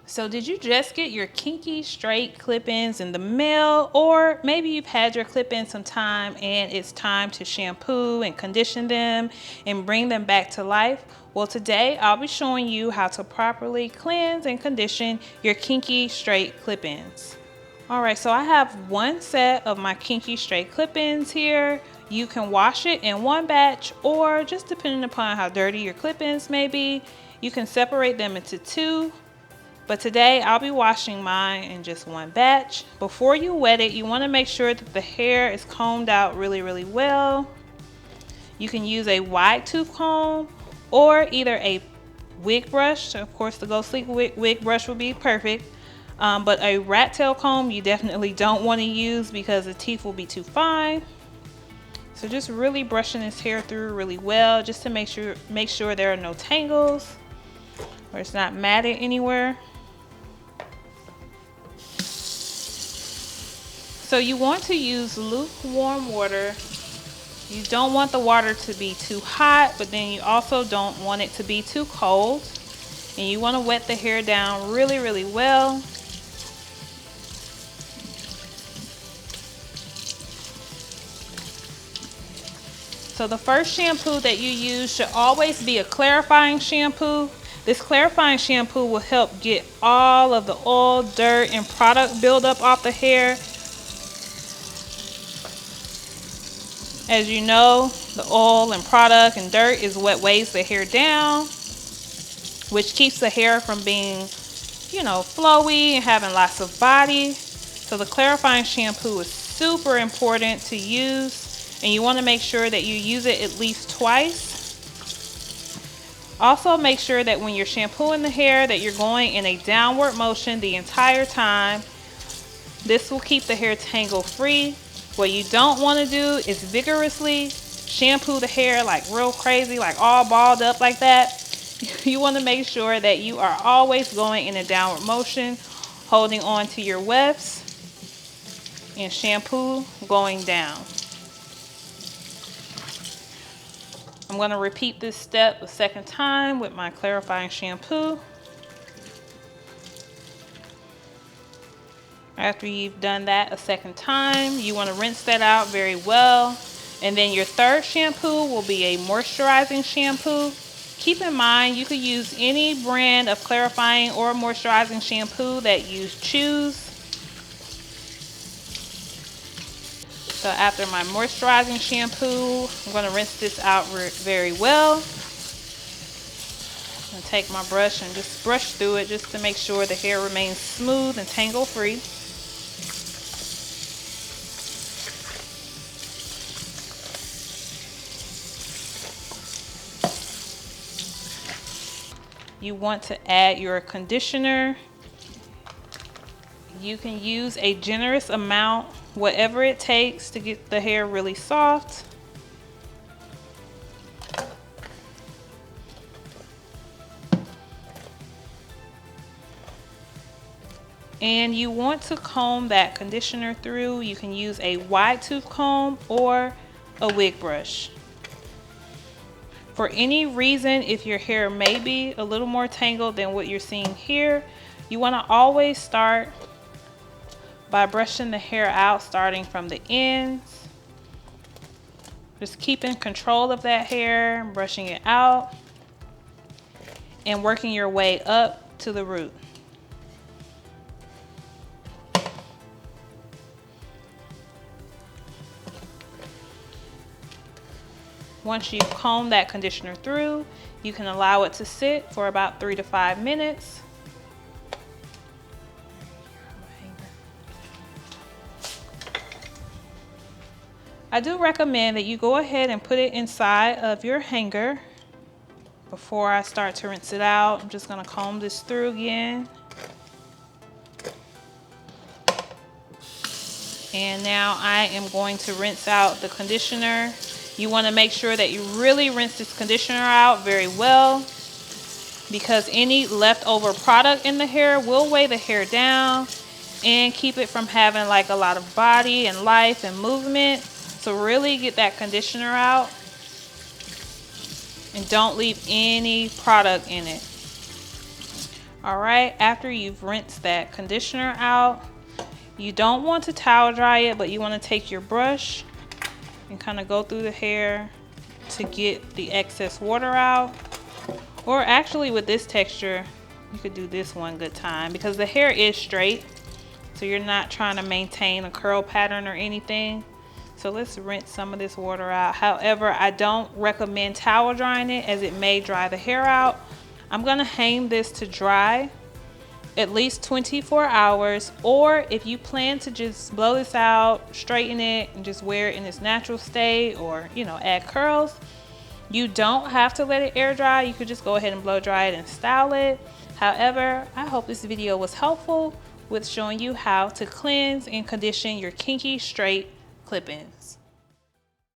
So did you just get your Kinky Straight Clip-Ins in the mail? Or maybe you've had your clip-ins some time and it's time to shampoo and condition them and bring them back to life? Well, today I'll be showing you how to properly cleanse and condition your Kinky Straight Clip-Ins. Alright, so I have one set of my Kinky Straight Clip-Ins here. You can wash it in one batch, or just depending upon how dirty your clip-ins may be, you can separate them into two. But today I'll be washing mine in just one batch. Before you wet it, you want to make sure that the hair is combed out really well. You can use a wide tooth comb or either a wig brush. Of course, the Go Sleek wig brush would be perfect. But a rat tail comb you definitely don't want to use because the teeth will be too fine. So just really brushing this hair through really well, just to make sure there are no tangles or it's not matted anywhere. So you want to use lukewarm water. You don't want the water to be too hot, but then you also don't want it to be too cold. And you want to wet the hair down really well. So the first shampoo that you use should always be a clarifying shampoo. This clarifying shampoo will help get all of the oil, dirt, and product buildup off the hair. As you know, the oil and product and dirt is what weighs the hair down, which keeps the hair from being, flowy and having lots of body. So the clarifying shampoo is super important to use, and you want to make sure that you use it at least twice. Also make sure that when you're shampooing the hair that you're going in a downward motion the entire time. This will keep the hair tangle free. What you don't want to do is vigorously shampoo the hair like real crazy, like all balled up like that. You want to make sure that you are always going in a downward motion, holding on to your wefts, and shampoo going down. I'm going to repeat this step a second time with my clarifying shampoo. After you've done that a second time, you want to rinse that out very well. And then your third shampoo will be a moisturizing shampoo. Keep in mind, you could use any brand of clarifying or moisturizing shampoo that you choose. So after my moisturizing shampoo, I'm going to rinse this out very well. I'm going to take my brush and just brush through it just to make sure the hair remains smooth and tangle free. You want to add your conditioner. You can use a generous amount, whatever it takes to get the hair really soft. And you want to comb that conditioner through. You can use a wide tooth comb or a wig brush. For any reason, if your hair may be a little more tangled than what you're seeing here, you want to always start by brushing the hair out, starting from the ends. Just keeping control of that hair, brushing it out, and working your way up to the root. Once you've combed that conditioner through, you can allow it to sit for about 3 to 5 minutes. I do recommend that you go ahead and put it inside of your hanger. Before I start to rinse it out, I'm just going to comb this through again. And now I am going to rinse out the conditioner. You want to make sure that you really rinse this conditioner out very well, because any leftover product in the hair will weigh the hair down and keep it from having like a lot of body and life and movement. So really get that conditioner out and don't leave any product in it. All right, after you've rinsed that conditioner out, you don't want to towel dry it, but you want to take your brush and kind of go through the hair to get the excess water out. Or actually with this texture, you could do this one good time because the hair is straight, so you're not trying to maintain a curl pattern or anything. So let's rinse some of this water out. However, I don't recommend towel drying it as it may dry the hair out. I'm gonna hang this to dry at least 24 hours, or if you plan to just blow this out, straighten it, and just wear it in its natural state, or add curls, you don't have to let it air dry. You could just go ahead and blow dry it and style it. However, I hope this video was helpful with showing you how to cleanse and condition your kinky straight clip-ins.